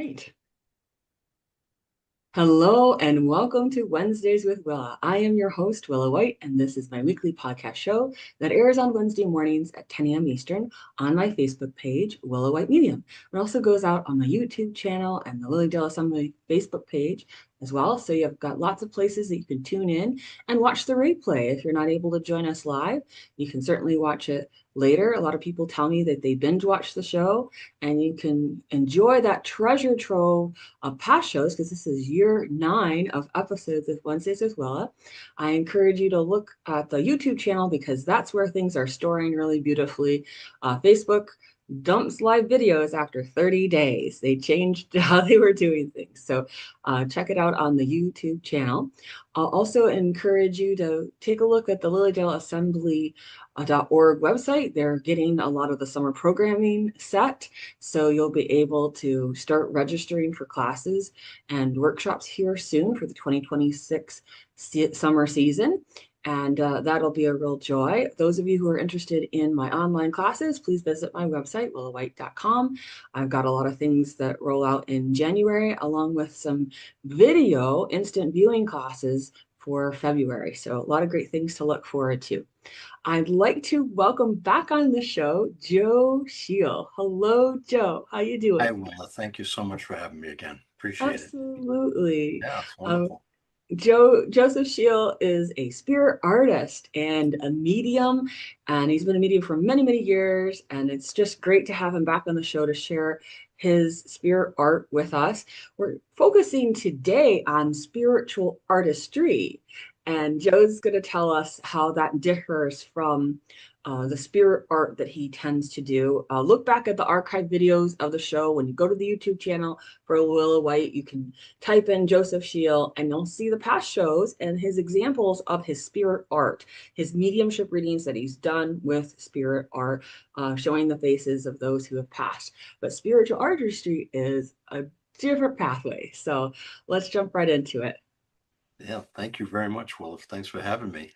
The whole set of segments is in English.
Right. Hello and welcome to Wednesdays with Willa. I am your host, Willa White, and this is my weekly podcast show that airs on Wednesday mornings at 10 a.m. Eastern on my Facebook page, Willa White Medium. It also goes out on my YouTube channel and the Lily Dale Assembly Facebook page as well. So you've got lots of places that you can tune in and watch the replay. If you're not able to join us live, you can certainly watch it later. A lot of people tell me that they binge watch the show, and you can enjoy that treasure trove of past shows because this is year 9 of episodes of Wednesdays with Willa. I encourage you to look at the YouTube channel because that's where things are storing really beautifully. Facebook dumps live videos after 30 days. They changed how they were doing things. So check it out on the YouTube channel. I'll also encourage you to take a look at the Lilydale Assembly .org website. They're getting a lot of the summer programming set, so you'll be able to start registering for classes and workshops here soon for the 2026 summer season. And that'll be a real joy. Those of you who are interested in my online classes, please visit my website, willawhite.com. I've got a lot of things that roll out in January, along with some video instant viewing classes for February. So a lot of great things to look forward to. I'd like to welcome back on the show, Joe Shiel. Hello, Joe. How you Hi, doing? Willa. Thank you so much for having me again. Appreciate it. Absolutely. Yeah, it's Um, wonderful. Joseph Shiel is a spirit artist and a medium, and he's been a medium for many, many years. And it's just great to have him back on the show to share his spirit art with us. We're focusing today on spiritual artistry, and Joe's going to tell us how that differs from the spirit art that he tends to do. Look back at the archive videos of the show. When you go to the YouTube channel for Willa White, you can type in Joseph Shiel and you'll see the past shows and his examples of his spirit art, his mediumship readings that he's done with spirit art, showing the faces of those who have passed. But spiritual artistry is a different pathway. So let's jump right into it. Yeah, thank you very much, Willa. Thanks for having me.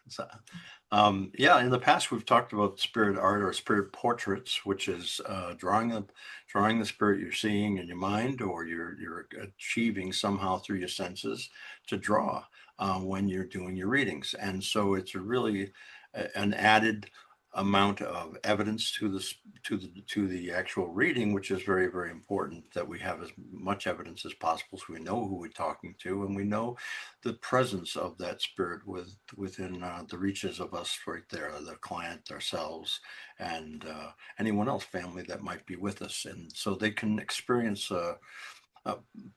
Yeah, in the past we've talked about spirit art or spirit portraits, which is drawing the spirit you're seeing in your mind or you're achieving somehow through your senses to draw when you're doing your readings. And so it's a really an added amount of evidence to the actual reading, which is very, very important that we have as much evidence as possible so we know who we're talking to and we know the presence of that spirit within the reaches of us right there, the client, ourselves, and anyone else, family that might be with us, and so they can experience uh,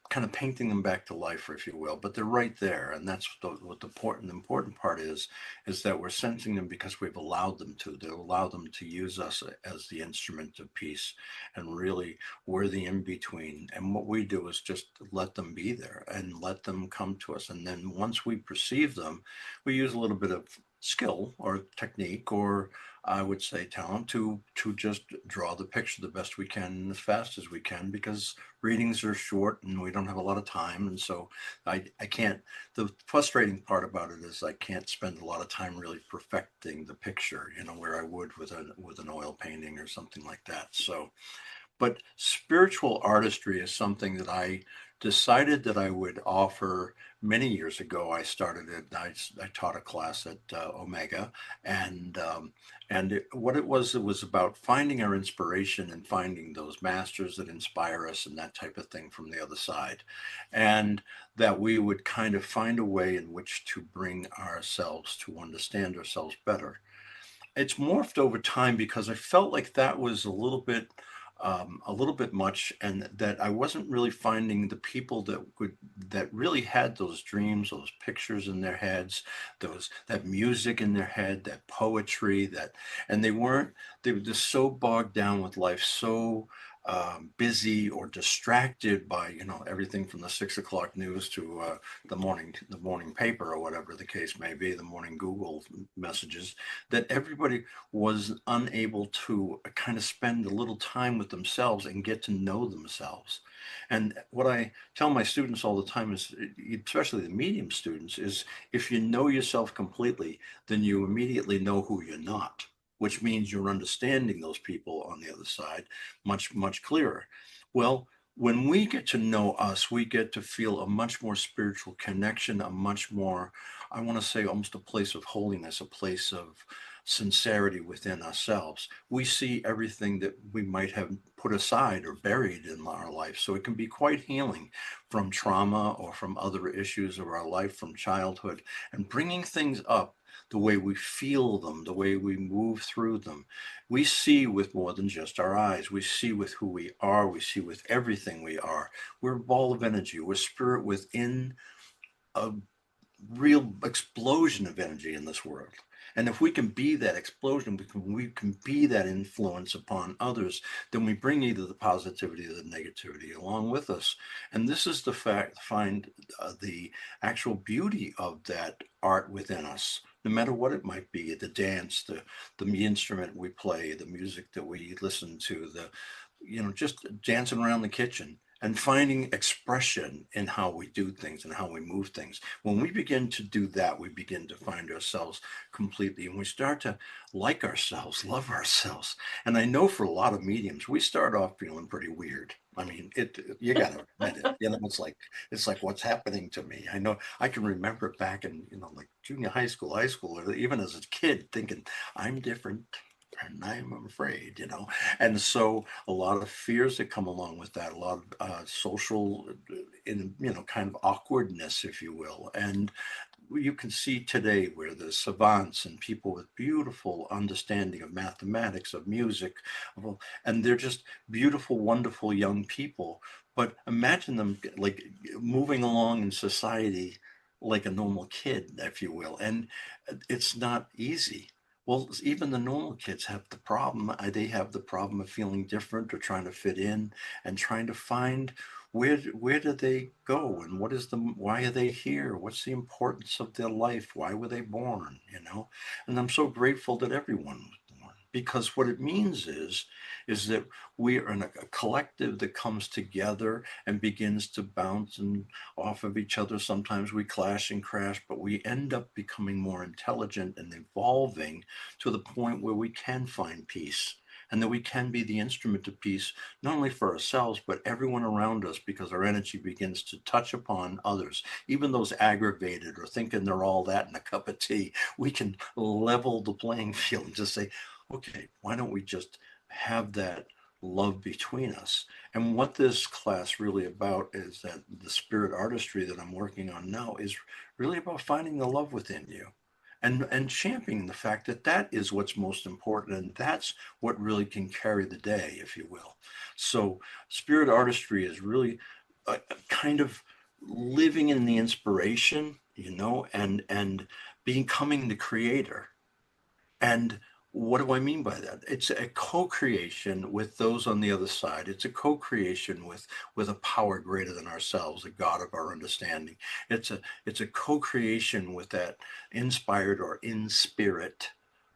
kind of painting them back to life, if you will. But they're right there, and that's what the important part is that we're sensing them because we've allowed them to. They allow them to use us as the instrument of peace, and really we're the in between. And what we do is just let them be there and let them come to us. And then once we perceive them, we use a little bit of skill or technique or I would say talent to just draw the picture the best we can as fast as we can because readings are short and we don't have a lot of time, and so I can't. The frustrating part about it is I can't spend a lot of time really perfecting the picture, where I would with an oil painting or something like that. So but spiritual artistry is something that I decided that I would offer many years ago. I started it. I taught a class at Omega, and what it was about finding our inspiration and finding those masters that inspire us and that type of thing from the other side, and that we would kind of find a way in which to bring ourselves to understand ourselves better. It's morphed over time because I felt like that was a little bit much, and that I wasn't really finding the people that really had those dreams, those pictures in their heads, those that music in their head, that poetry, and they were just so bogged down with life, so busy or distracted by everything from the 6 o'clock news to the morning paper or whatever the case may be, the morning Google messages, that everybody was unable to kind of spend a little time with themselves and get to know themselves. And what I tell my students all the time is, especially the medium students, is if you know yourself completely, then you immediately know who you're not, which means you're understanding those people on the other side much, much clearer. Well, when we get to know us, we get to feel a much more spiritual connection, a much more, I want to say, almost a place of holiness, a place of sincerity within ourselves. We see everything that we might have put aside or buried in our life. So it can be quite healing from trauma or from other issues of our life from childhood, and bringing things up the way we feel them, the way we move through them. We see with more than just our eyes. We see with who we are. We see with everything we are. We're a ball of energy. We're spirit within a real explosion of energy in this world. And if we can be that explosion, we can be that influence upon others, then we bring either the positivity or the negativity along with us. And this is the fact, find the actual beauty of that art within us, no matter what it might be, the dance, the instrument we play, the music that we listen to, just dancing around the kitchen and finding expression in how we do things and how we move things. When we begin to do that, we begin to find ourselves completely, and we start to like ourselves, love ourselves. And I know for a lot of mediums, we start off feeling pretty weird. I mean, you gotta admit it. It's like what's happening to me. I know I can remember back in, like junior high school, or even as a kid, thinking I'm different and I'm afraid. And so a lot of fears that come along with that, a lot of social, kind of awkwardness, if you will. And you can see today where the savants and people with beautiful understanding of mathematics, of music, and they're just beautiful, wonderful young people. But imagine them like moving along in society like a normal kid, if you will. And it's not easy. Well, even the normal kids have the problem. They have the problem of feeling different or trying to fit in and trying to find where do they go, and why are they here? What's the importance of their life? Why were they born? And I'm so grateful that everyone was born, because what it means is that we are in a collective that comes together and begins to bounce and off of each other. Sometimes we clash and crash, but we end up becoming more intelligent and evolving to the point where we can find peace, and that we can be the instrument of peace, not only for ourselves, but everyone around us, because our energy begins to touch upon others, even those aggravated or thinking they're all that in a cup of tea. We can level the playing field and just say, okay, why don't we just have that love between us? And what this class really about is that the spirit artistry that I'm working on now is really about finding the love within you, and championing the fact that that is what's most important, and that's what really can carry the day, if you will. So spirit artistry is really a kind of living in the inspiration, and becoming the creator. And what do I mean by that? It's a co-creation with those on the other side. It's a co-creation with a power greater than ourselves, a God of our understanding. It's a co-creation with that inspired or in spirit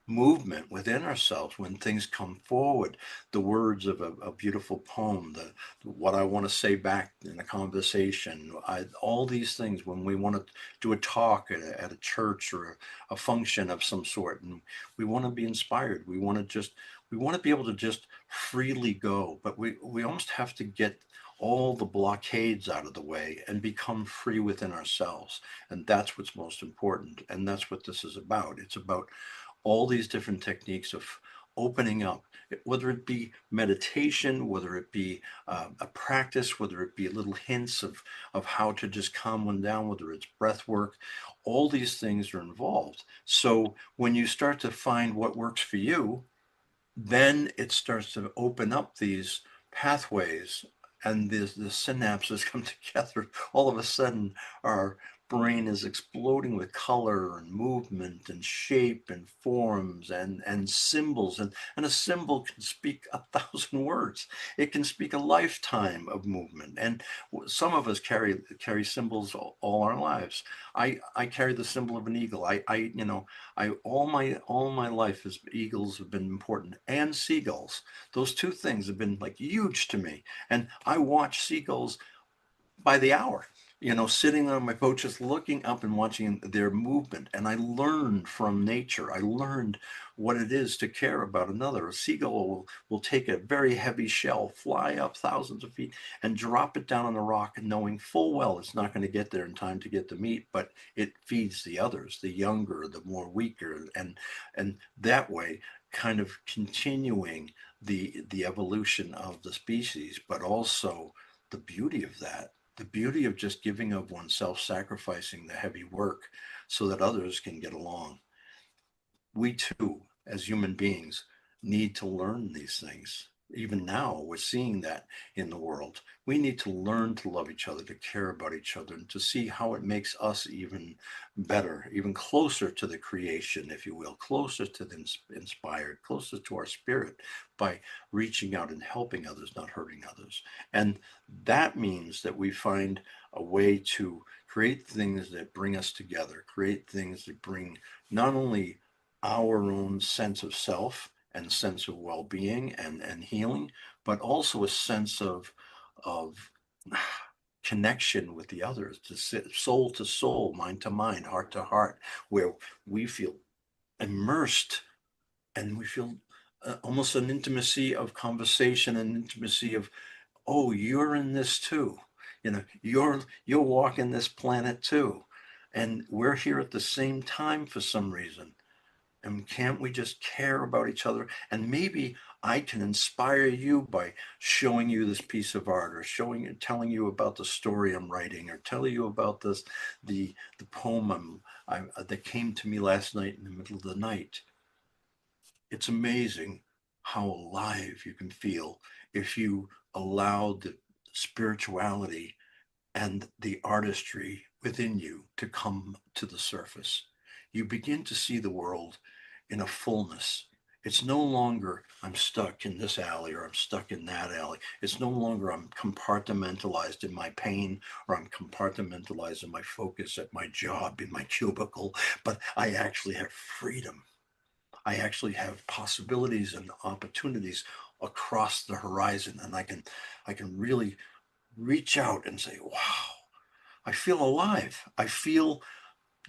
movement within ourselves when things come forward, the words of a beautiful poem, what I want to say back in a conversation, all these things when we want to do a talk at a church or a function of some sort, and we want to be inspired. We want to be able to just freely go, but we almost have to get all the blockades out of the way and become free within ourselves. And that's what's most important. And that's what this is about. It's about all these different techniques of opening up, whether it be meditation, whether it be a practice, whether it be little hints of how to just calm one down, whether it's breath work. All these things are involved. So when you start to find what works for you, then it starts to open up these pathways, and the synapses come together. All of a sudden, our brain is exploding with color and movement and shape and forms and symbols. And a symbol can speak 1,000 words. It can speak a lifetime of movement. And some of us carry symbols all our lives. I carry the symbol of an eagle. All my life as eagles have been important, and seagulls. Those two things have been like huge to me. And I watch seagulls by the hour. sitting on my boat, just looking up and watching their movement. And I learned from nature. I learned what it is to care about another. A seagull will take a very heavy shell, fly up thousands of feet, and drop it down on the rock, knowing full well it's not going to get there in time to get the meat, but it feeds the others, the younger, the more weaker, and that way, kind of continuing the evolution of the species, but also the beauty of that, the beauty of just giving of oneself, sacrificing the heavy work so that others can get along. We too, as human beings, need to learn these things. Even now, we're seeing that in the world. We need to learn to love each other, to care about each other, and to see how it makes us even better, even closer to the creation, if you will, closer to the inspired, closer to our spirit by reaching out and helping others, not hurting others. And that means that we find a way to create things that bring us together, create things that bring not only our own sense of self and sense of well-being and healing, but also a sense of connection with the others, soul to soul, mind to mind, heart to heart, where we feel immersed and we feel almost an intimacy of conversation, an intimacy of, oh, you're in this too. You're walking this planet too. And we're here at the same time for some reason. And can't we just care about each other? And maybe I can inspire you by showing you this piece of art, or showing you, telling you about the story I'm writing, or telling you about the poem that came to me last night in the middle of the night. It's amazing how alive you can feel if you allow the spirituality and the artistry within you to come to the surface. You begin to see the world in a fullness. It's no longer I'm stuck in this alley or I'm stuck in that alley. It's no longer I'm compartmentalized in my pain or I'm compartmentalized in my focus at my job, in my cubicle, but I actually have freedom. I actually have possibilities and opportunities across the horizon, and I can really reach out and say, wow, I feel alive. I feel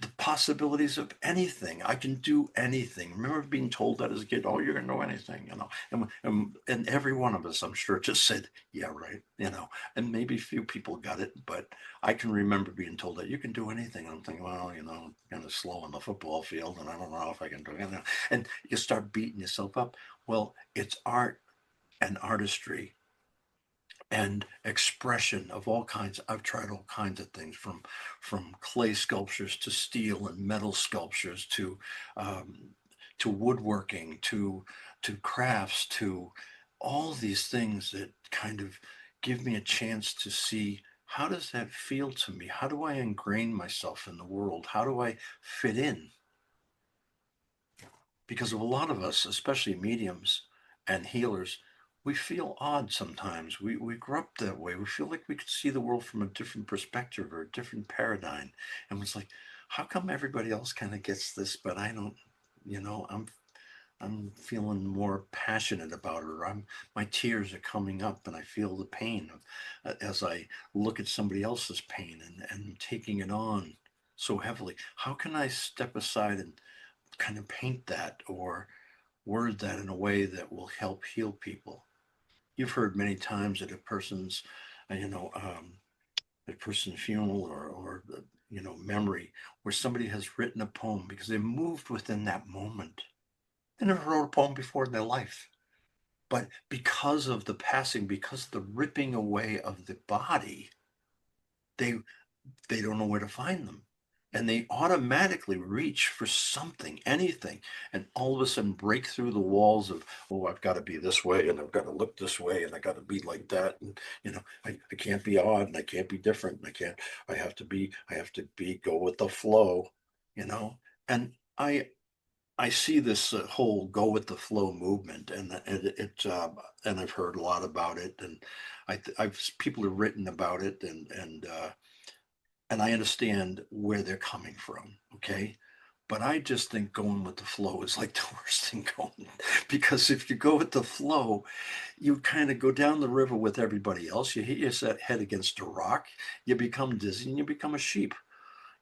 the possibilities of anything. I can do anything. Remember being told that as a kid, oh, you're going to know anything. And every one of us, I'm sure, just said, yeah, right. And maybe a few people got it, but I can remember being told that you can do anything. I'm thinking, well, I'm kind of slow on the football field and I don't know if I can do anything. And you start beating yourself up. Well, it's art and artistry and expression of all kinds. I've tried all kinds of things, from clay sculptures to steel and metal sculptures um, to woodworking to crafts, to all these things that kind of give me a chance to see, how does that feel to me? How do I ingrain myself in the world? How do I fit in? Because of a lot of us, especially mediums and healers, we feel odd sometimes. We grew up that way. We feel like we could see the world from a different perspective or a different paradigm. And it's like, how come everybody else kind of gets this, but I don't, I'm feeling more passionate about it, or my tears are coming up and I feel the pain as I look at somebody else's pain and taking it on so heavily. How can I step aside and kind of paint that or word that in a way that will help heal people? You've heard many times at uh, you know, um, a person's funeral or memory, where somebody has written a poem because they moved within that moment. They never wrote a poem before in their life, but because of the passing, because of the ripping away of the body, they they don't know where to find them. And they automatically reach for something, anything, and all of a sudden break through the walls of, oh, I've got to be this way and I've got to look this way and I got to be like that. And, I can't be odd and I can't be different. And I have to be, go with the flow. And I see this whole go with the flow movement, and I've heard a lot about it, and I've people have written about it, and I understand where they're coming from. Okay, But I just think going with the flow is like the worst thing going. Because if you go with the flow, you kind of go down the river with everybody else. You hit your head against a rock, you become dizzy, and you become a sheep.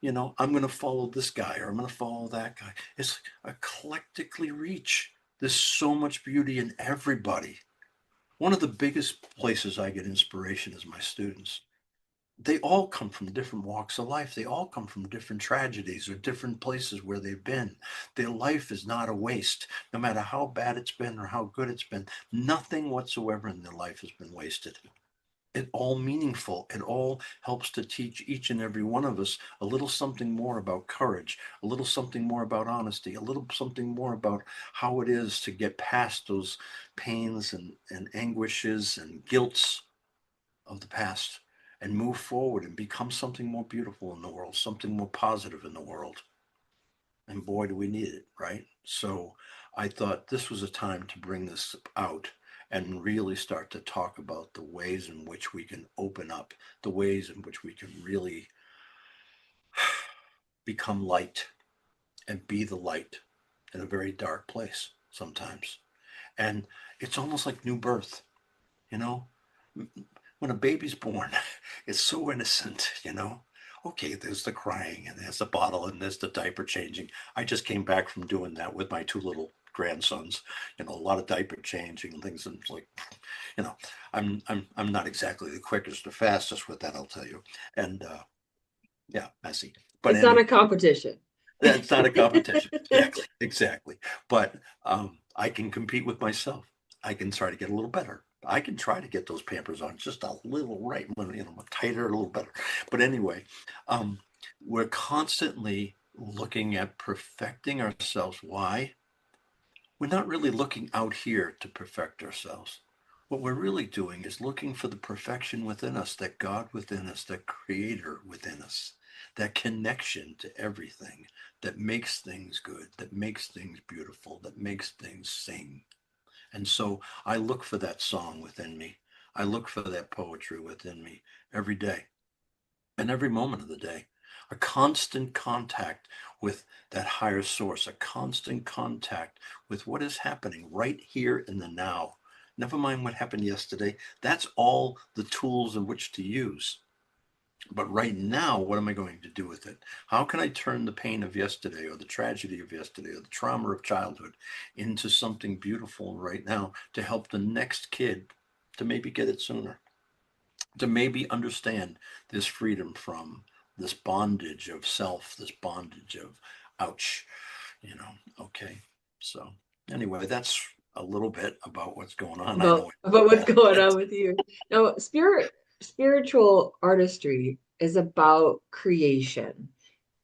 I'm going to follow this guy or I'm going to follow that guy. It's eclectically reach. There's so much beauty in everybody. One of the biggest places I get inspiration is my students. They all come from different walks of life. They all come from different tragedies or different places where they've been. Their life is not a waste, no matter how bad it's been or how good it's been. Nothing whatsoever in their life has been wasted. It all meaningful. It all helps to teach each and every one of us a little something more about courage, a little something more about honesty, a little something more about how it is to get past those pains and anguishes and guilts of the past and move forward and become something more beautiful in the world, something more positive in the world. And boy, do we need it, right? So I thought this was a time to bring this out and really start to talk about the ways in which we can open up, the ways in which we can really become light and be the light in a very dark place sometimes. And it's almost like new birth, you know? When a baby's born, it's so innocent. Okay, there's the crying and there's the bottle and there's the diaper changing. I just came back from doing that with my two little grandsons, a lot of diaper changing and things. And it's like, you know, I'm not exactly the quickest or fastest with that, I'll tell you. And yeah, messy. But It's not anyway, a competition. that's not a competition. Yeah, exactly. But I can compete with myself. I can try to get a little better. I can try to get those Pampers on just a little right, tighter, a little better. But anyway, um, we're constantly looking at perfecting ourselves. Why? We're not really looking out here to perfect ourselves. What we're really doing is looking for the perfection within us, that God within us, that Creator within us, that connection to everything that makes things good, that makes things beautiful, that makes things sing. And so I look for that song within me. I look for that poetry within me every day and every moment of the day. A constant contact with that higher source, a constant contact with what is happening right here in the now. Never mind what happened yesterday. That's all the tools in which to use. But right now, what am I going to do with it? How can I turn the pain of yesterday or the tragedy of yesterday or the trauma of childhood into something beautiful right now to help the next kid to maybe get it sooner? To maybe understand this freedom from this bondage of self, this bondage of ouch, okay. So anyway, that's a little bit about what's going on. I know About what's that. going on with you. Now, spiritual artistry is about creation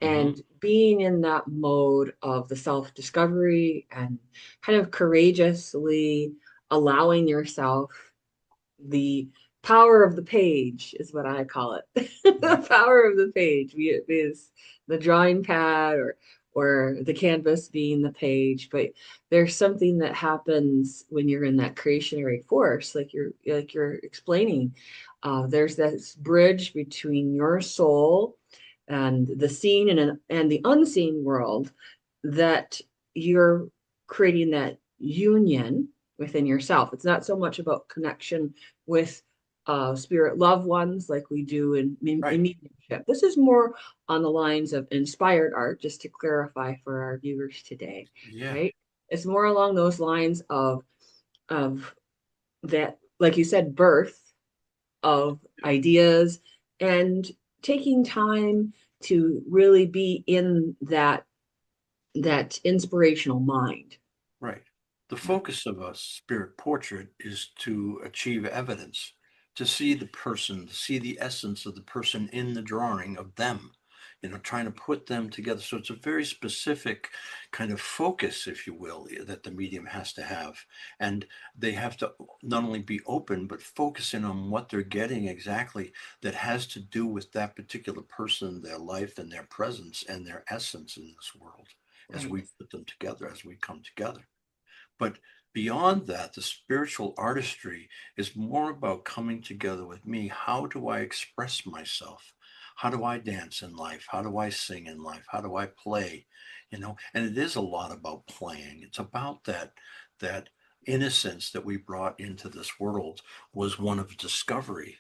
Mm-hmm. and being in that mode of the self-discovery and kind of courageously allowing yourself the power of the page is what I call it. Yeah. The power of the page, be it is the drawing pad or the canvas being the page, but there's something that happens when you're in that creationary force, like you're explaining. There's this bridge between your soul and the seen and the unseen world that you're creating that union within yourself. It's not so much about connection with spirit loved ones like we do in Right. mediumship. This is more on the lines of inspired art, just to clarify for our viewers today, Yeah. right? It's more along those lines of that, like you said, birth of ideas and taking time to really be in that inspirational mind. Right. The focus of a spirit portrait is to achieve evidence, to see the person, to see the essence of the person in the drawing of them, trying to put them together. So it's a very specific kind of focus, if you will, that the medium has to have. And they have to not only be open, but focusing on what they're getting exactly that has to do with that particular person, their life and their presence and their essence in this world as Right. we put them together, as we come together. But beyond that, the spiritual artistry is more about coming together with me. How do I express myself? How do I dance in life? How do I sing in life? How do I play? And it is a lot about playing. It's about that innocence that we brought into this world was one of discovery.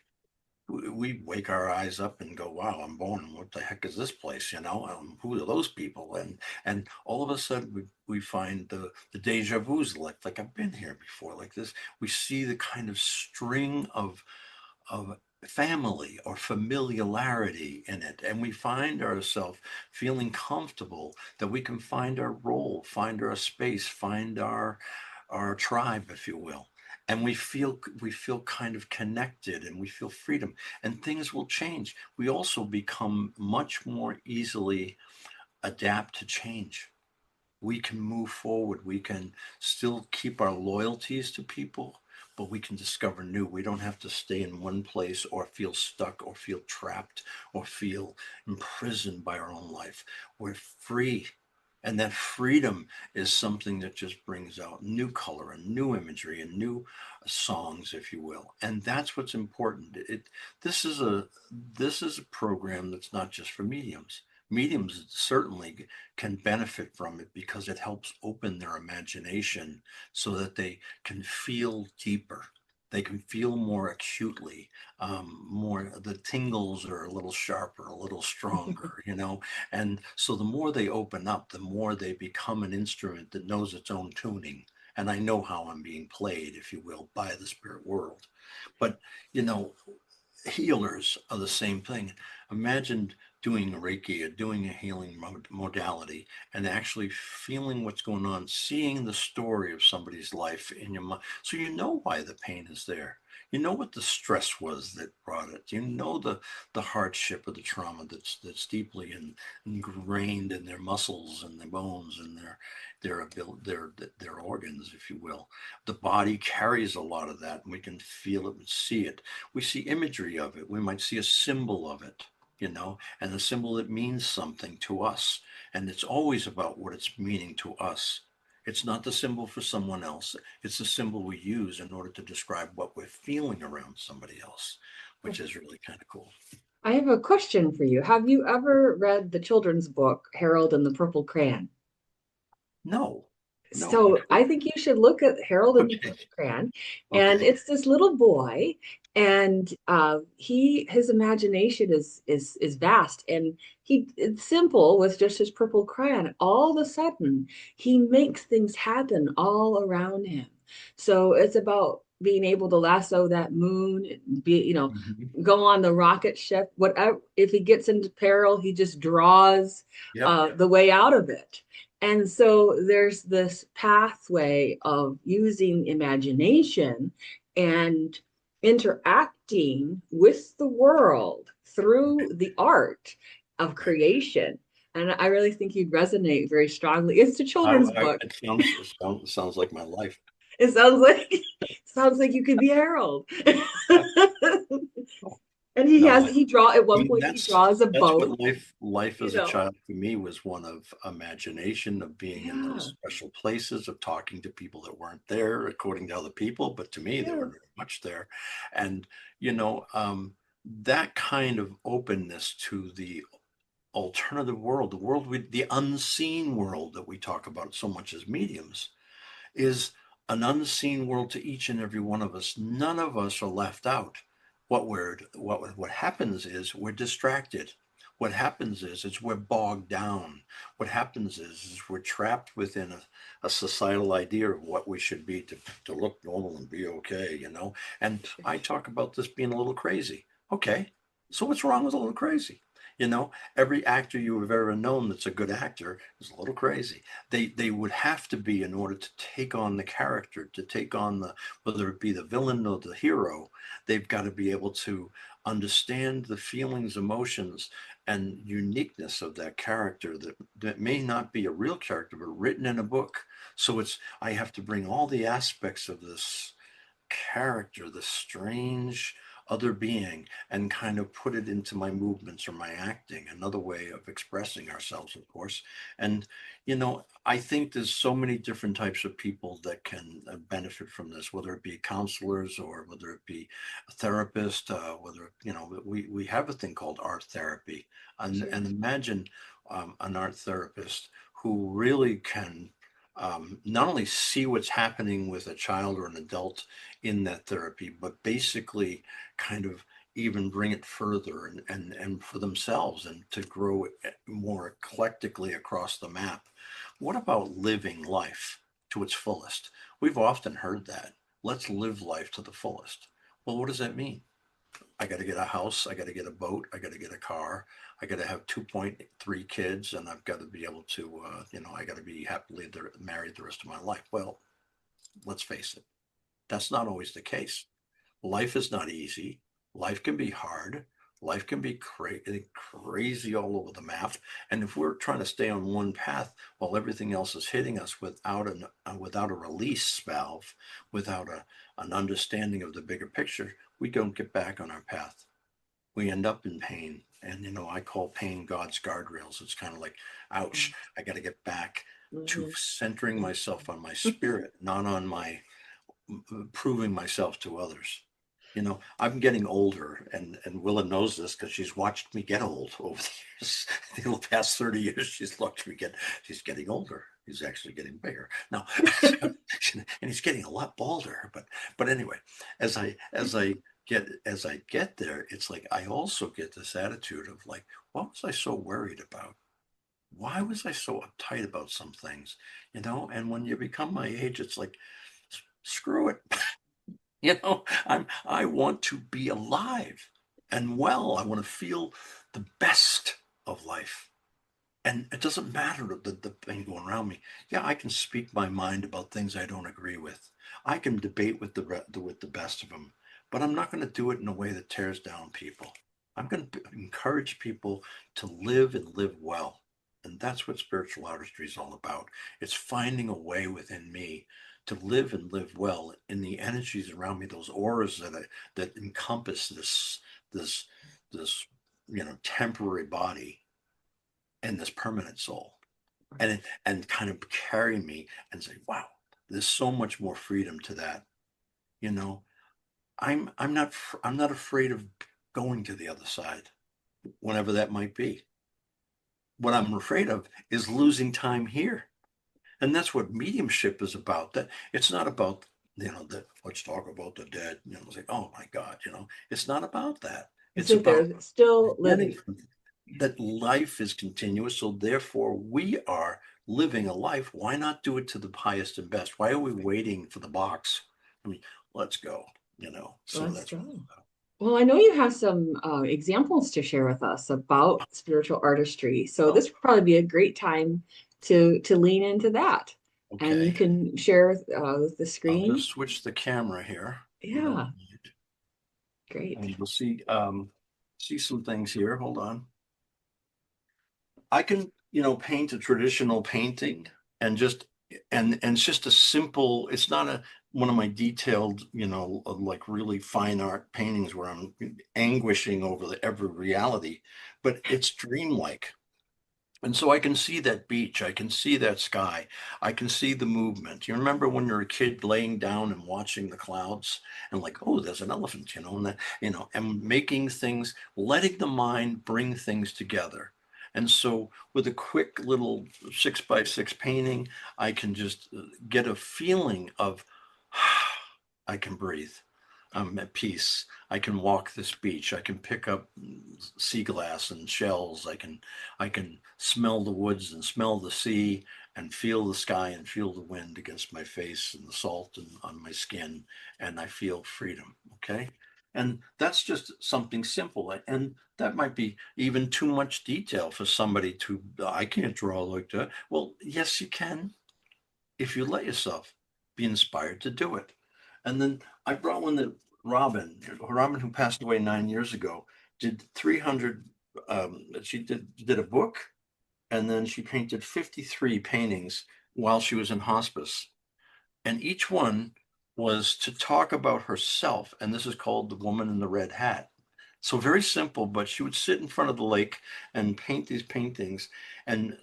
We wake our eyes up and go, wow, I'm born. What the heck is this place? Who are those people? And all of a sudden we find the deja vu's, like I've been here before, like this. We see the kind of string of family or familiarity in it, and we find ourselves feeling comfortable that we can find our role, find our space, find our tribe, if you will. And we feel kind of connected, and we feel freedom, and things will change. We also become much more easily adapt to change. We can move forward. We can still keep our loyalties to people, but we can discover new. We don't have to stay in one place or feel stuck or feel trapped or feel imprisoned by our own life. We're free. And that freedom is something that just brings out new color and new imagery and new songs, if you will. And that's what's important. This is a this is a program that's not just for mediums. Mediums certainly can benefit from it because it helps open their imagination so that they can feel deeper. They can feel more acutely, more, the tingles are a little sharper, a little stronger. And so the more they open up, the more they become an instrument that knows its own tuning. And I know how I'm being played, if you will, by the spirit world. But, you know, healers are the same thing. Imagine doing Reiki or doing a healing modality and actually feeling what's going on, seeing the story of somebody's life in your mind. So you know why the pain is there. You know what the stress was that brought it. You know the hardship or the trauma that's deeply ingrained in their muscles and their bones and their organs, if you will. The body carries a lot of that, and we can feel it and see it. We see imagery of it. We might see a symbol of it, and a symbol that means something to us. And it's always about what it's meaning to us. It's not the symbol for someone else. It's the symbol we use in order to describe what we're feeling around somebody else, which is really kind of cool. I have a question for you. Have you ever read the children's book, Harold and the Purple Crayon? No, no. So I think you should look at Harold and the Okay. Purple Crayon. And Okay. it's this little boy, and his imagination is vast, and it's simple with just his purple crayon. All of a sudden, he makes things happen all around him. So it's about being able to lasso that moon, Mhm. go on the rocket ship. Whatever, if he gets into peril, he just draws Yep. the way out of it. And so there's this pathway of using imagination and interacting with the world through the art of Right. creation. And I really think you'd resonate very strongly. It's a children's book. It sounds like my life. It sounds like you could be Harold. And No, at I one mean, point he draws a that's boat, what life you as a know. child for me was, one of imagination, of being in those Yeah, special places, of talking to people that weren't there according to other people, but to me they yeah. were very much there. And that kind of openness to the alternative world, the unseen world that we talk about so much as mediums, is an unseen world to each and every one of us. None of us are left out. What happens is we're distracted. What happens is we're bogged down. What happens is we're trapped within a societal idea of what we should be to look normal and be okay. And I talk about this being a little crazy. Okay, so what's wrong with a little crazy? You know, every actor you have ever known that's a good actor is a little crazy. They would have to be, in order to take on the character, to take on whether it be the villain or the hero. They've got to be able to understand the feelings, emotions, and uniqueness of that character that may not be a real character but written in a book. So I have to bring all the aspects of this character, the strange other being and kind of put it into my movements or my acting, another way of expressing ourselves, of course. And, I think there's so many different types of people that can benefit from this, whether it be counselors or whether it be a therapist, whether, we have a thing called art therapy. Sure. And imagine an art therapist who really can not only see what's happening with a child or an adult in that therapy, but basically kind of even bring it further and for themselves and to grow it more eclectically across the map. What about living life to its fullest? We've often heard that. Let's live life to the fullest. Well, what does that mean? I got to get a house. I got to get a boat. I got to get a car. I got to have 2.3 kids, and I've got to be able to, I got to be happily married the rest of my life. Well, let's face it, that's not always the case. Life is not easy. Life can be hard. Life can be crazy all over the map. And if we're trying to stay on one path while everything else is hitting us without a release valve, without an understanding of the bigger picture, we don't get back on our path. We end up in pain. And, I call pain God's guardrails. It's kind of like, ouch, I got to get back to Mhm. centering myself on my spirit, not on my proving myself to others. I'm getting older, and Willa knows this because she's watched me get old over the years. The past 30 years, she's getting older. He's actually getting bigger now, and he's getting a lot bolder. But anyway, as I get there, it's like I also get this attitude of like, what was I so worried about? Why was I so uptight about some things? And when you become my age, it's like, screw it. I want to be alive and well. I want to feel the best of life. And it doesn't matter the thing going around me. Yeah, I can speak my mind about things I don't agree with. I can debate with the best of them, but I'm not going to do it in a way that tears down people. I'm going to encourage people to live and live well. And that's what spiritual artistry is all about. It's finding a way within me to live and live well in the energies around me, those auras that encompass this this temporary body and this permanent soul, and kind of carry me and say, wow, there's so much more freedom to that. You know, I'm not afraid of going to the other side, whenever that might be. What I'm afraid of is losing time here. And that's what mediumship is about. That it's not about, that let's talk about the dead. It's like, oh my God, it's not about that. You It's sit about there still getting living. that life is continuous. So therefore we are living a life. Why not do it to the highest and best? Why are we waiting for the box? I mean, let's go, so Let's that's what go. it's about. Well, I know you have some examples to share with us about spiritual artistry. So Oh, this would probably be a great time to lean into that. And you okay. can share the I'll screen. just switch the camera here. You don't Yeah, great. and you'll see some things here. Hold on. I can, paint a traditional painting and just and it's just a simple, it's not a one of my detailed, like really fine art paintings where I'm anguishing over every reality, but it's dreamlike. And so I can see that beach, I can see that sky, I can see the movement. You remember when you're a kid laying down and watching the clouds and like, oh, there's an elephant, and that, and making things, letting the mind bring things together. And so with a quick little 6x6 painting, I can just get a feeling of I can breathe. I'm at peace. I can walk this beach. I can pick up sea glass and shells. I can smell the woods and smell the sea and feel the sky and feel the wind against my face and the salt and on my skin, and I feel freedom. Okay. And that's just something simple. And that might be even too much detail for somebody to, I can't draw like that. Well, yes, you can if you let yourself be inspired to do it. And then I brought one that Robin, who passed away 9 years ago, did 300. She did a book, and then she painted 53 paintings while she was in hospice. And each one was to talk about herself. And this is called The Woman in the Red Hat. So very simple, but she would sit in front of the lake and paint these paintings and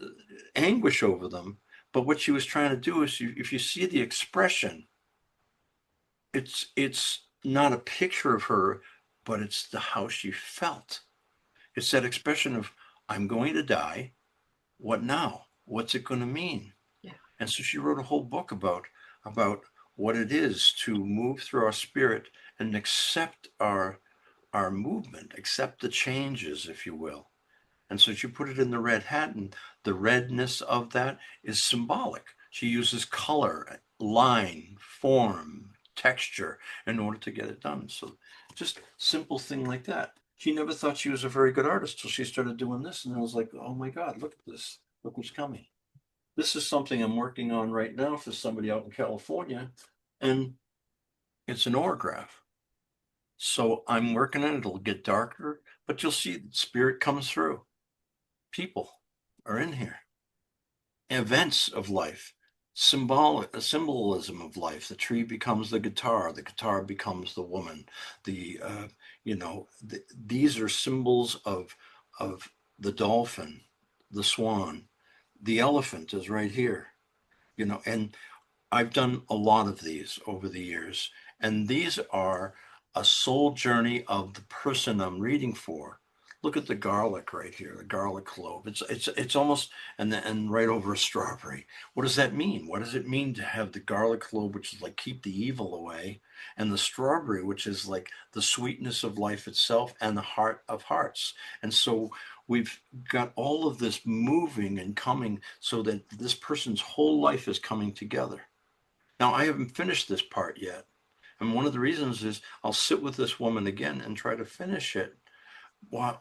anguish over them. But what she was trying to do is, if you see the expression, it's not a picture of her, but it's how she felt. It's that expression of, I'm going to die. What now? What's it going to mean? Yeah. And so she wrote a whole book about what it is to move through our spirit and accept our movement, accept the changes, if you will. And so she put it in the red hat, and the redness of that is symbolic. She uses color, line, form, texture in order to get it done. So just simple thing like that. She never thought she was a very good artist till she started doing this, and I was like, oh my God, look at this. Look what's coming. This is something I'm working on right now for somebody out in California, and it's an orograph. So I'm working on it. It'll get darker, but you'll see the spirit comes through. People are in here. Events of life, symbolism of life. The tree becomes the guitar becomes the woman. The these are symbols of the dolphin, the swan, the elephant is right here. And I've done a lot of these over the years, and these are a soul journey of the person I'm reading for. Look at the garlic right here, the garlic clove. It's almost and right over a strawberry. What does that mean? What does it mean to have the garlic clove, which is like keep the evil away, and the strawberry, which is like the sweetness of life itself and the heart of hearts? And so we've got all of this moving and coming so that this person's whole life is coming together. Now, I haven't finished this part yet. And one of the reasons is I'll sit with this woman again and try to finish it. But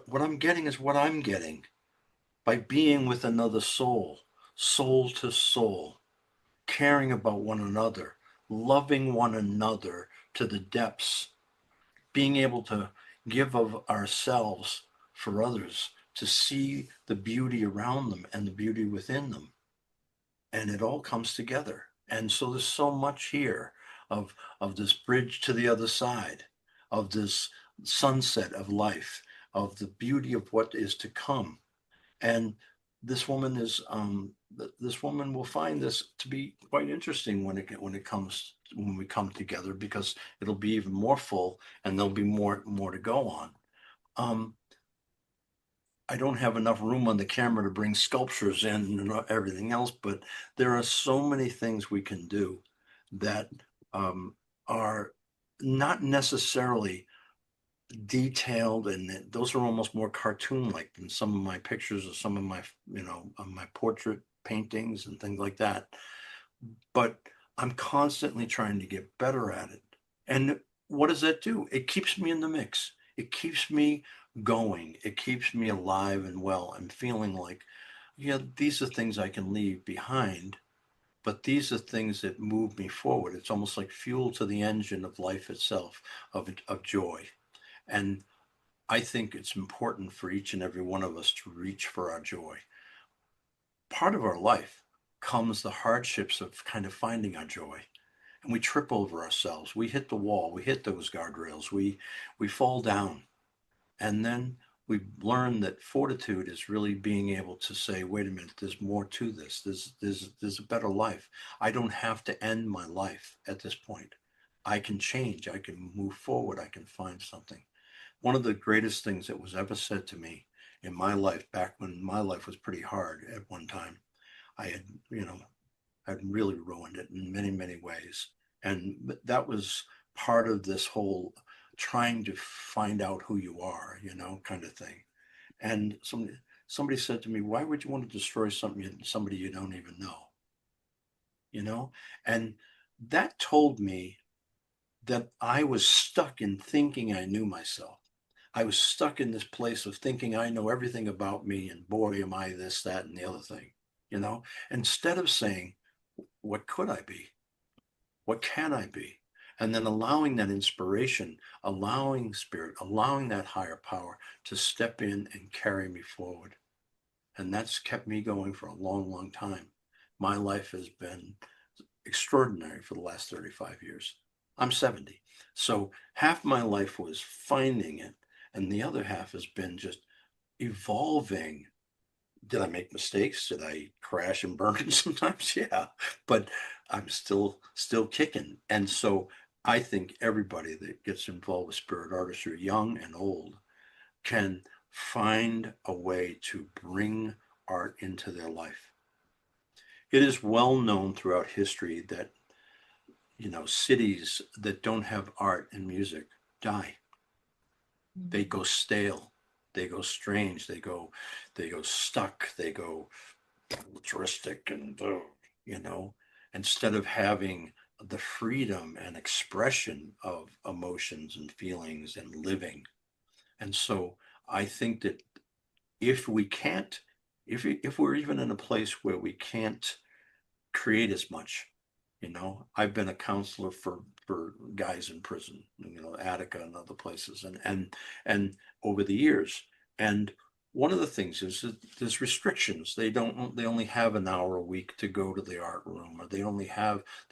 what I'm getting is what I'm getting by being with another soul, soul to soul, caring about one another, loving one another to the depths, being able to give of ourselves for others, to see the beauty around them and the beauty within them. And it all comes together. And so there's so much here of this bridge to the other side, of this sunset of life, of the beauty of what is to come. And this woman will find this to be quite interesting when we come together, because it'll be even more full and there'll be more to go on. Um, I don't have enough room on the camera to bring sculptures in and everything else, but there are so many things we can do that are not necessarily detailed, and those are almost more cartoon-like than some of my pictures or some of my portrait paintings and things like that. But I'm constantly trying to get better at it. And what does that do? It keeps me in the mix. It keeps me going. It keeps me alive and well. I'm feeling like, yeah, these are things I can leave behind, but these are things that move me forward. It's almost like fuel to the engine of life itself, of joy. And I think it's important for each and every one of us to reach for our joy. Part of our life comes the hardships of kind of finding our joy, and we trip over ourselves. We hit the wall. We hit those guardrails. We fall down, and then we learn that fortitude is really being able to say, wait a minute, there's more to this. There's a better life. I don't have to end my life at this point. I can change. I can move forward. I can find something. One of the greatest things that was ever said to me in my life, back when my life was pretty hard at one time, I had, had really ruined it in many, many ways. And that was part of this whole trying to find out who you are, kind of thing. And somebody said to me, why would you want to destroy somebody you don't even know? You know? And that told me that I was stuck in thinking I knew myself. I was stuck in this place of thinking I know everything about me, and boy, am I this, that, and the other thing, instead of saying, what could I be? What can I be? And then allowing that inspiration, allowing spirit, allowing that higher power to step in and carry me forward. And that's kept me going for a long, long time. My life has been extraordinary for the last 35 years. I'm 70. So half my life was finding it, and the other half has been just evolving. Did I make mistakes? Did I crash and burn sometimes? Yeah, but I'm still kicking. And so I think everybody that gets involved with spirit artistry, young and old, can find a way to bring art into their life. It is well known throughout history that, cities that don't have art and music die. They go stale, they go strange, they go stuck, they go militaristic, and instead of having the freedom and expression of emotions and feelings and living. And so I think that if we can't, if we're even in a place where we can't create as much, I've been a counselor for guys in prison, Attica and other places, and over the years. And one of the things is that there's restrictions. They only have an hour a week to go to the art room, or they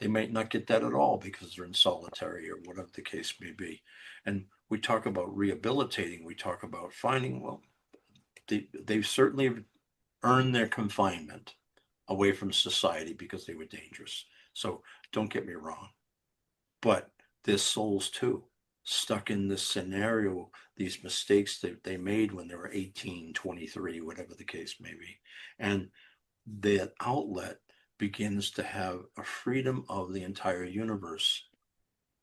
might not get that at all because they're in solitary or whatever the case may be. And we talk about rehabilitating, we talk about finding, well, they've certainly earned their confinement away from society because they were dangerous. So don't get me wrong, but their souls too, stuck in this scenario, these mistakes that they made when they were 18, 23, whatever the case may be. And that outlet begins to have a freedom of the entire universe.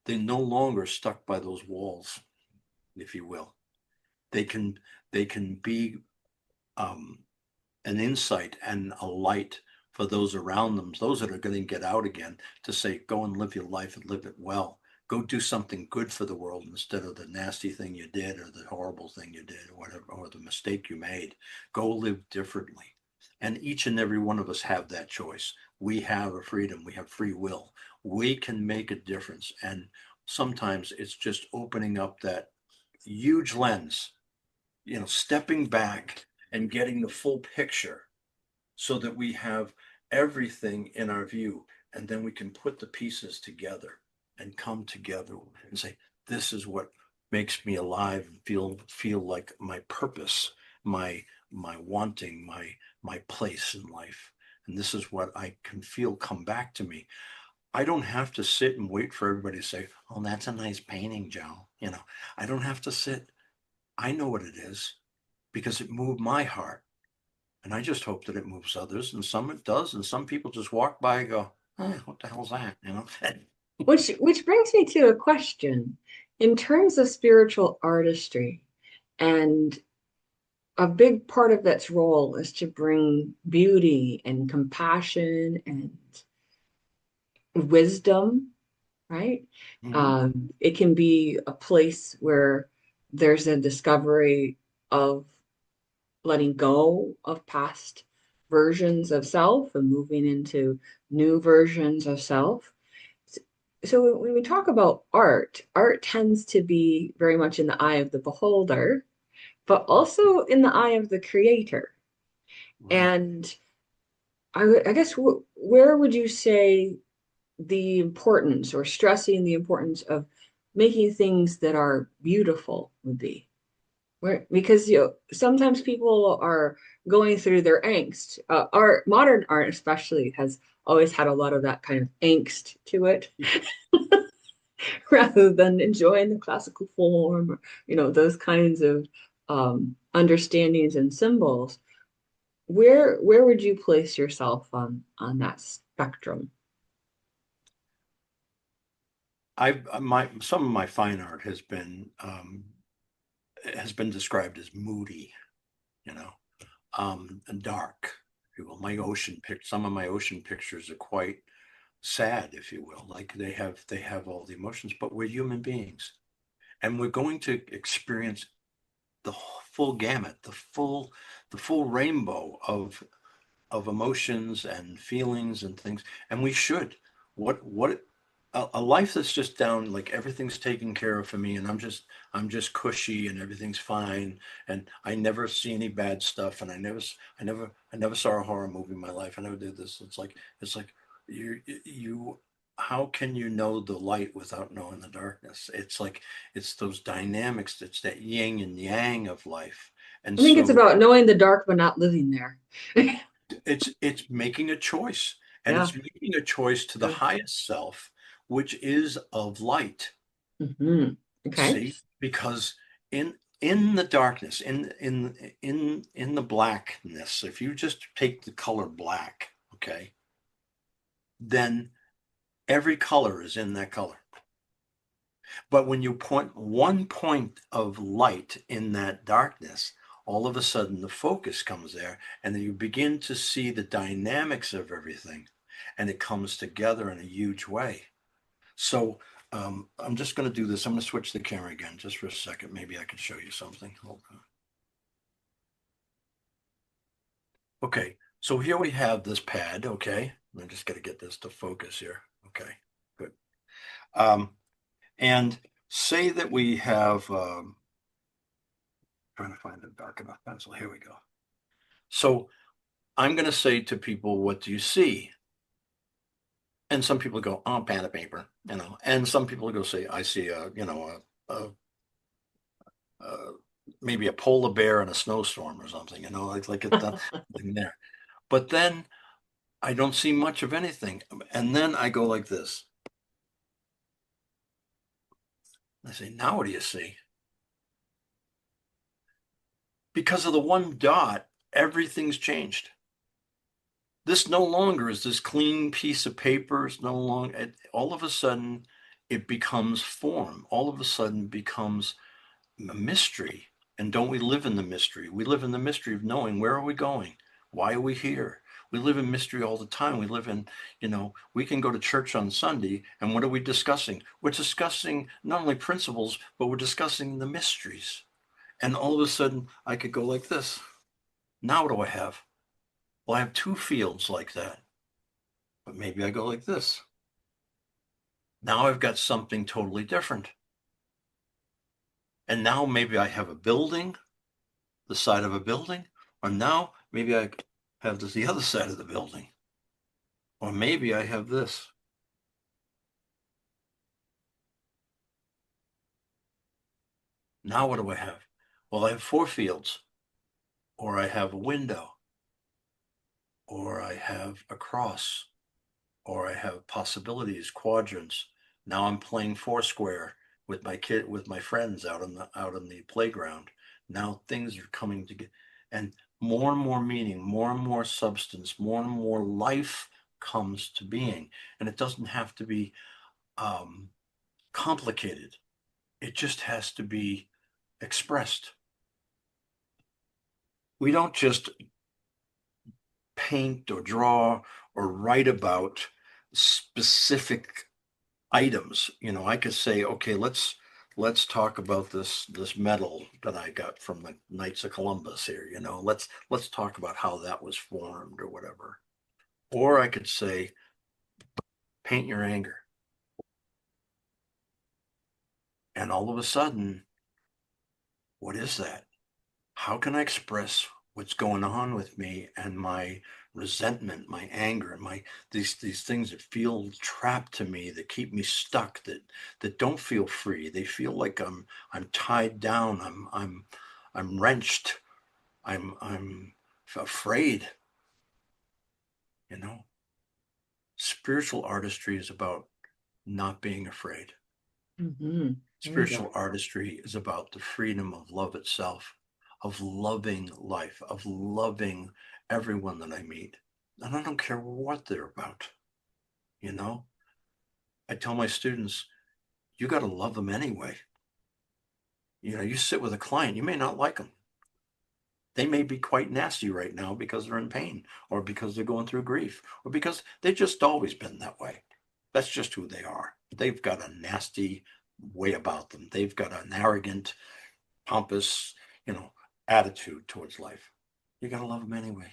They're no longer stuck by those walls, if you will. They can be an insight and a light for those around them, those that are going to get out again, to say, go and live your life and live it well. Go do something good for the world instead of the nasty thing you did or the horrible thing you did or whatever, or the mistake you made. Go live differently. And each and every one of us have that choice. We have a freedom. We have free will. We can make a difference. And sometimes it's just opening up that huge lens, stepping back and getting the full picture so that we have everything in our view. And then we can put the pieces together and come together and say, this is what makes me alive and feel like my purpose, my wanting, my place in life. And this is what I can feel come back to me. I don't have to sit and wait for everybody to say, oh, that's a nice painting, Joe. I don't have to sit. I know what it is because it moved my heart. And I just hope that it moves others. And some it does. And some people just walk by and go, what the hell's that? Which brings me to a question. In terms of spiritual artistry, and a big part of its role is to bring beauty and compassion and wisdom, right? Mm-hmm. It can be a place where there's a discovery of letting go of past versions of self and moving into new versions of self. So when we talk about art tends to be very much in the eye of the beholder, but also in the eye of the creator. Right. And I guess where would you say the importance or stressing the importance of making things that are beautiful would be? Where, because sometimes people are going through their angst. Modern art especially has always had a lot of that kind of angst to it, rather than enjoying the classical form, or, those kinds of understandings and symbols. Where would you place yourself on that spectrum? Some of my fine art has been described as moody, you know, and dark. If you will. Some of my ocean pictures are quite sad, if you will. Like they have all the emotions, but we're human beings, and we're going to experience the full gamut, the full rainbow of emotions and feelings and things, and we should. What a life that's just down, like everything's taken care of for me, and I'm just cushy and everything's fine, and I never see any bad stuff, and I never saw a horror movie in my life. I never did this. It's like you how can you know the light without knowing the darkness? It's like it's those dynamics, it's that yin and yang of life. And I think it's so about knowing the dark but not living there. it's making a choice, and Yeah. it's making a choice to the Yeah. highest self, which is of light. Okay. See, because in the darkness, in the blackness, if you just take the color black, okay, then every color is in that color. But when you point one point of light in that darkness, all of a sudden the focus comes there, and then you begin to see the dynamics of everything, and it comes together in a huge way. So I'm just going to do this. I'm going to switch the camera again just for a second. Maybe I can show you something. Okay, so here we have this pad. Okay, I'm just going to get this to focus here. Okay, good. Um, and say that we have trying to find a dark enough pencil. Here we go. So I'm going to say to people, what do you see? And some people go, oh, pad of paper, and some people go say, I see a maybe a polar bear in a snowstorm or something, like it's nothing there. But then I don't see much of anything. And then I go like this. I say, now what do you see? Because of the one dot, everything's changed. This no longer is this clean piece of paper. It's no longer, all of a sudden, it becomes form. All of a sudden becomes a mystery. And don't we live in the mystery? We live in the mystery of knowing where are we going? Why are we here? We live in mystery all the time. We live in, we can go to church on Sunday, and what are we discussing? We're discussing not only principles, but we're discussing the mysteries. And all of a sudden, I could go like this. Now what do I have? Well, I have two fields like that, but maybe I go like this. Now I've got something totally different. And now maybe I have a building, the side of a building, or now maybe I have this, the other side of the building, or maybe I have this. Now what do I have? Well, I have four fields, or I have a window, or I have a cross, or I have possibilities, quadrants. Now I'm playing Foursquare with my friends out on the playground. Now things are coming together, and more meaning, more and more substance, more and more life comes to being. And it doesn't have to be um, complicated. It just has to be expressed. We don't just paint or draw or write about specific items. I could say, okay, let's talk about this medal that I got from the Knights of Columbus here. Let's talk about how that was formed or whatever. Or I could say, paint your anger. And all of a sudden, what is that? How can I express what's going on with me and my resentment, my anger, my these things that feel trapped to me, that keep me stuck, that don't feel free. They feel like I'm tied down. I'm wrenched. I'm afraid. You know, spiritual artistry is about not being afraid. There you go. Spiritual artistry is about the freedom of love itself, of loving life, of loving everyone that I meet. And I don't care what they're about. You know, I tell my students, you got to love them anyway. You sit with a client, you may not like them. They may be quite nasty right now because they're in pain, or because they're going through grief, or because they've just always been that way. That's just who they are. They've got a nasty way about them. They've got an arrogant, pompous, attitude towards life. You got to love them anyway.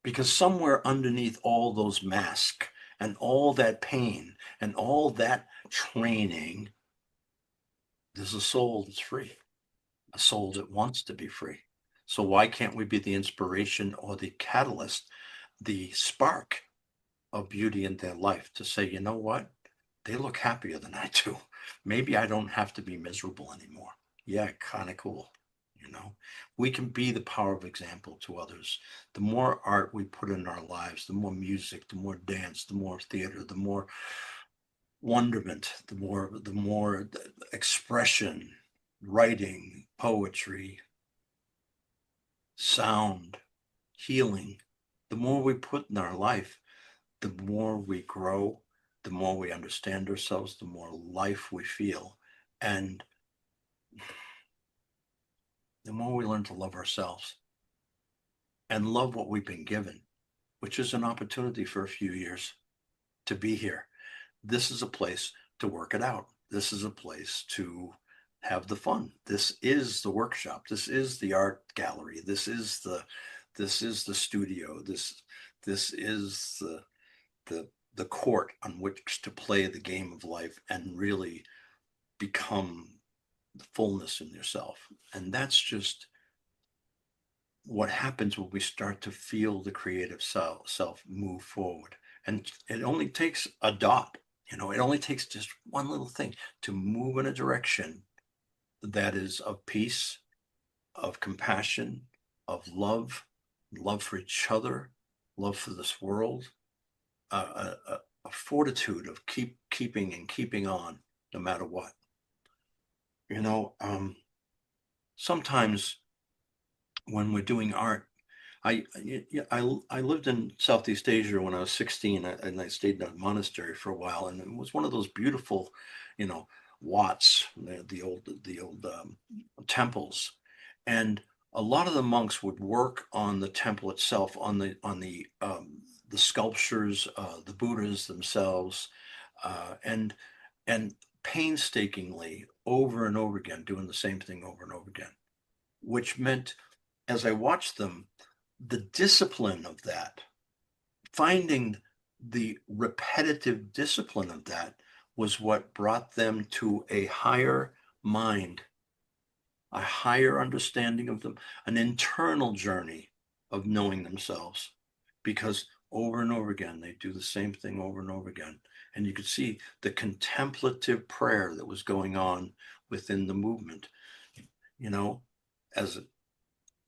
Because somewhere underneath all those masks and all that pain and all that training, there's a soul that's free, a soul that wants to be free. So why can't we be the inspiration or the catalyst, the spark of beauty in their life to say, you know what? They look happier than I do. Maybe I don't have to be miserable anymore. Yeah, kind of cool. You know, we can be the power of example to others. The more art we put in our lives, the more music, the more dance, the more theater, the more wonderment, the more expression, writing, poetry, sound, healing, the more we put in our life, the more we grow, the more we understand ourselves, the more life we feel, and the more we learn to love ourselves and love what we've been given, which is an opportunity for a few years to be here. This is a place to work it out. This is a place to have the fun. This is the workshop. This is the art gallery. This is the studio. This is the court on which to play the game of life and really become the fullness in yourself. And that's just what happens when we start to feel the creative self move forward. And it only takes a dot, it only takes just one little thing to move in a direction that is of peace, of compassion, of love for each other, love for this world, a fortitude of keeping on no matter what. You know, sometimes when we're doing art, I lived in Southeast Asia when I was 16, and I stayed in a monastery for a while, and it was one of those beautiful, you know, Watts, the old temples, and a lot of the monks would work on the temple itself, on the sculptures, the Buddhas themselves, and painstakingly over and over again, doing the same thing over and over again, which meant as I watched them, the discipline of that, finding the repetitive discipline of that was what brought them to a higher mind, a higher understanding of them, an internal journey of knowing themselves. Because over and over again, they do the same thing over and over again. And you could see the contemplative prayer that was going on within the movement, you know, as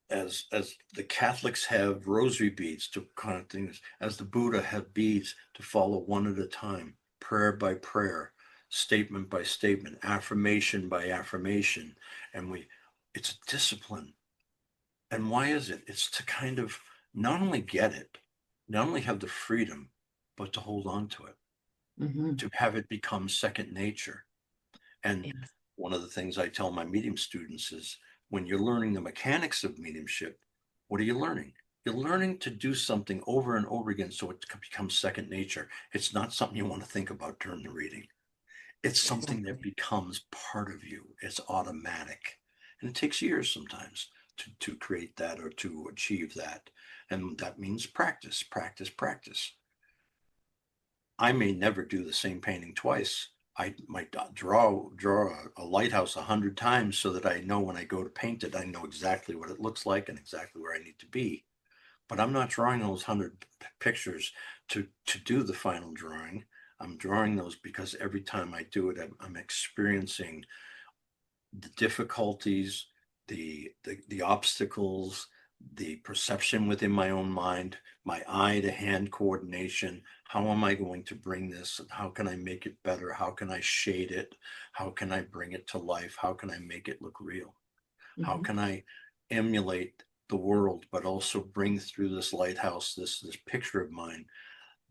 as the Catholics have rosary beads to kind of things, as the Buddha had beads to follow one at a time, prayer by prayer, statement by statement, affirmation by affirmation, and it's a discipline. And why is it? It's to kind of not only get it, not only have the freedom, but to hold on to it, Mm-hmm. to have it become second nature. And Yes. one of the things I tell my medium students is when you're learning the mechanics of mediumship, what are you learning? You're learning to do something over and over again so it becomes second nature. It's not something you want to think about during the reading. It's something that Exactly. becomes part of you. It's automatic. And it takes years sometimes to create that or to achieve that. And that means practice, practice, practice. I may never do the same painting twice. I might draw a lighthouse 100 times so that I know when I go to paint it, I know exactly what it looks like and exactly where I need to be. But I'm not drawing those 100 pictures to do the final drawing. I'm drawing those because every time I do it, I'm experiencing the difficulties, the obstacles, the perception within my own mind, my eye to hand coordination. How am I going to bring this? How can I make it better? How can I shade it? How can I bring it to life? How can I make it look real? How Mm-hmm. can I emulate the world, but also bring through this lighthouse, this picture of mine,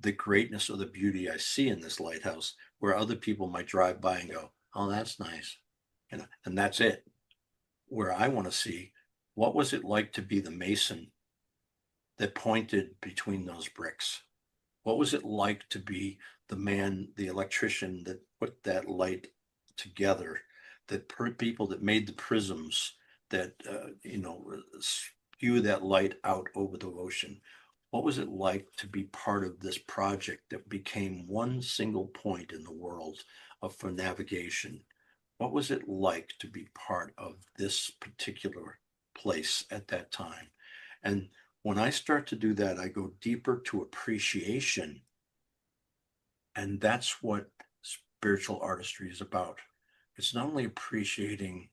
the greatness or the beauty I see in this lighthouse, where other people might drive by and go, "Oh, that's nice," and that's it. Where I want to see, what was it like to be the mason that pointed between those bricks? What was it like to be the man, the electrician that put that light together, that people that made the prisms that spew that light out over the ocean? What was it like to be part of this project that became one single point in the world for navigation? What was it like to be part of this particular place at that time? And when I start to do that, I go deeper to appreciation And that's what spiritual artistry is about. It's not only appreciating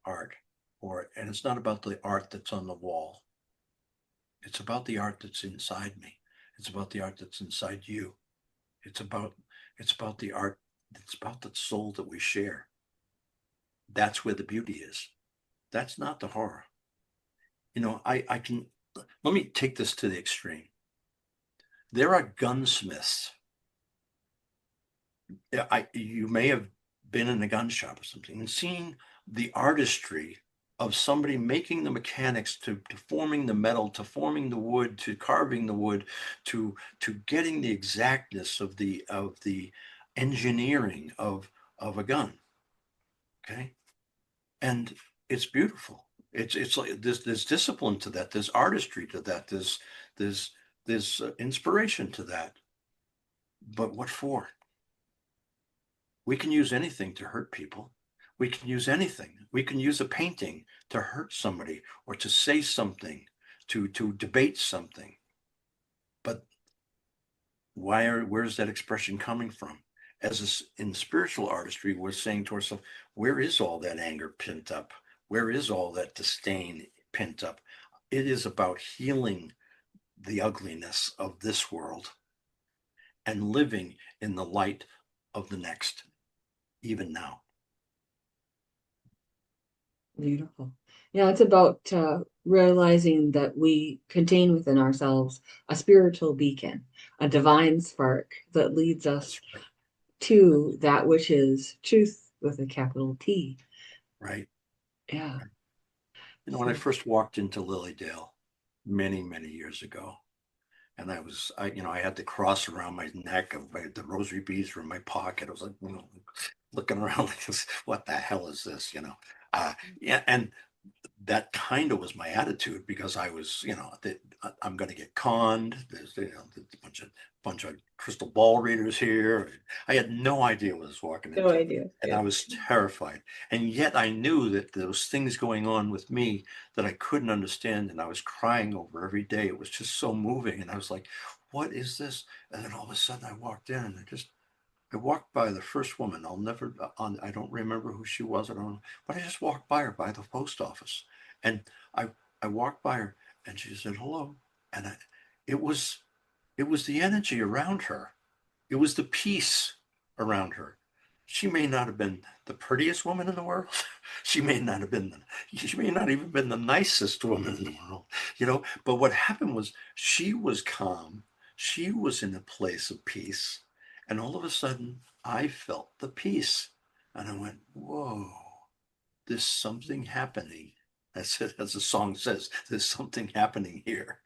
art, and it's not about the art that's on the wall. It's about the art that's inside me. It's about the art that's inside you. It's about it's about the art. It's about the soul that we share. That's where the beauty is. That's not the horror. I can let me take this to the extreme. There are gunsmiths. You may have been in a gun shop or something and seen the artistry of somebody making the mechanics to forming the metal, to forming the wood, to carving the wood, to getting the exactness of the engineering of a gun. Okay. And it's beautiful. It's like there's discipline to that, there's artistry to that, there's inspiration to that. But what for? We can use anything to hurt people. We can use anything. We can use a painting to hurt somebody or to say something, to debate something. But where's that expression coming from? In spiritual artistry, we're saying to ourselves, where is all that anger pent up? Where is all that disdain pent up? It is about healing the ugliness of this world and living in the light of the next, even now. Beautiful. Yeah, it's about realizing that we contain within ourselves a spiritual beacon, a divine spark that leads us That's right. to that which is truth with a capital T. Right. Yeah. Right. When I So, first walked into Lilydale many, many years ago, and I had the cross around my neck, the rosary beads were in my pocket. I was like, looking around like this, what the hell is this? Yeah, and that kind of was my attitude because I was, that I'm going to get conned. There's, a bunch of crystal ball readers here. I had no idea what I was walking no into, idea. and Yeah. I was terrified. And yet I knew that there was things going on with me that I couldn't understand, and I was crying over every day. It was just so moving, and I was like, "What is this?" And then all of a sudden, I walked in, and I walked by the first woman. I don't remember who she was. I don't know, but I just walked by her by the post office, and I, I walked by her, and she said hello, and it was, it was the energy around her. It was the peace around her. She may not have been the prettiest woman in the world. She may not even been the nicest woman in the world, But what happened was she was calm. She was in a place of peace. And all of a sudden, I felt the peace. And I went, whoa, there's something happening. That's it, as the song says, there's something happening here.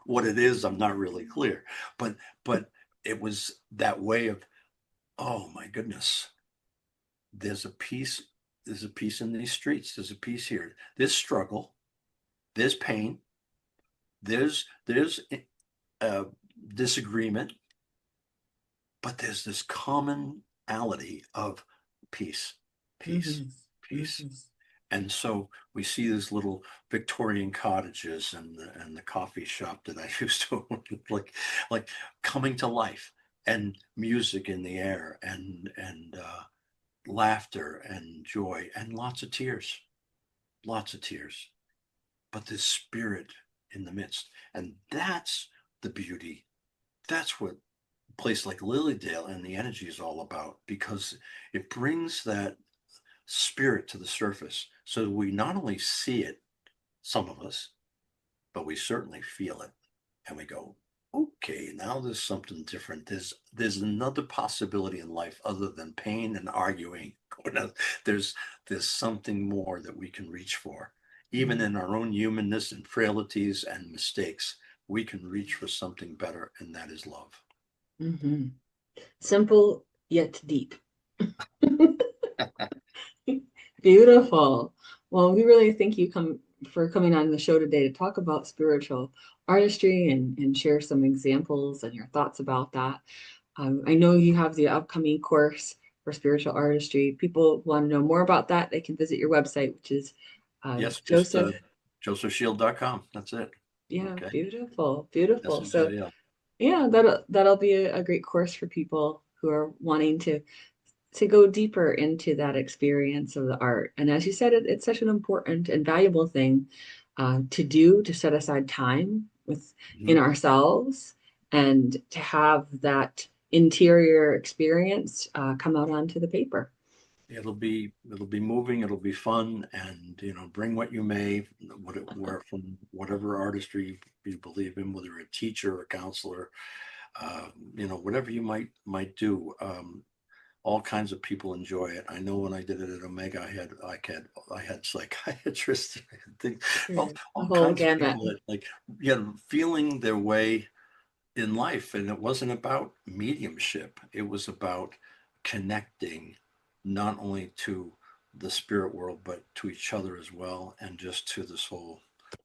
What it is, I'm not really clear. But it was that way of, oh my goodness, there's a peace, there's a peace in these streets, there's a peace here. There's struggle, there's pain, there's uh, disagreement, but there's this commonality of peace, peace, Hmm. peace. Hmm. And so we see these little Victorian cottages and the coffee shop that I used to like coming to life, and music in the air, and laughter and joy and lots of tears, but this spirit in the midst. And that's the beauty. That's what a place like Lilydale and the energy is all about, because it brings that spirit to the surface so that we not only see it, some of us, but we certainly feel it, and we go, okay, now there's something different. There's another possibility in life other than pain and arguing. There's something more that we can reach for. Even in our own humanness and frailties and mistakes, we can reach for something better, and that is love. Hmm. Simple yet deep. Beautiful. Well, we really thank you for coming on the show today to talk about spiritual artistry and share some examples and your thoughts about that. I know you have the upcoming course for spiritual artistry. People want to know more about that. They can visit your website, which is Yes, just Joseph. josephshield.com. That's it. Yeah, Okay. beautiful, beautiful. So SHIL. Yeah, that'll be a great course for people who are wanting to go deeper into that experience of the art. And as you said, it's such an important and valuable thing to do, to set aside time within Mhm. ourselves and to have that interior experience come out onto the paper. It'll be moving, it'll be fun, and bring what you may, where from whatever artistry you believe in, whether you're a teacher or a counselor, whatever you might do. All kinds of people enjoy it. I know when I did it at Omega, I had psychiatrists, I had things, Sure. The all whole kinds of gamut. people that like feeling their way in life. And it wasn't about mediumship. It was about connecting not only to the spirit world, but to each other as well, and just to this whole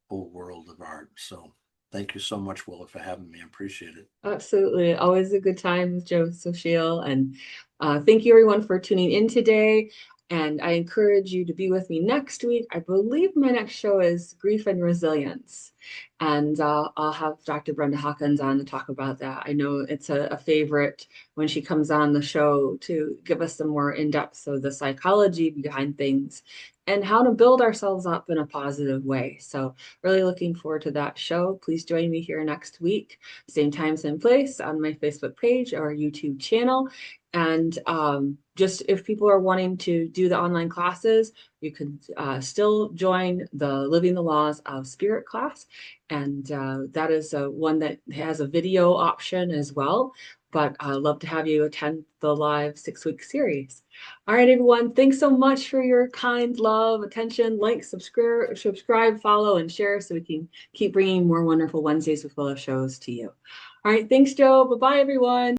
world of art. So thank you so much, Willa, for having me. I appreciate it. Absolutely. Always a good time with Joseph Shiel. And thank you, everyone, for tuning in today. And I encourage you to be with me next week. I believe my next show is Grief and Resilience. And I'll have Dr. Brenda Hawkins on to talk about that. I know it's a favorite when she comes on the show to give us some more in depth of the psychology behind things and how to build ourselves up in a positive way. So, really looking forward to that show. Please join me here next week, same time, same place on my Facebook page or YouTube channel. And just if people are wanting to do the online classes, you can still join the Living the Laws of Spirit class. And that is one that has a video option as well. But I'd love to have you attend the live 6 week series. All right, everyone. Thanks so much for your kind love, attention. Like, subscribe, follow, and share so we can keep bringing more wonderful Wednesdays with Willa shows to you. All right. Thanks, Joe. Bye bye, everyone.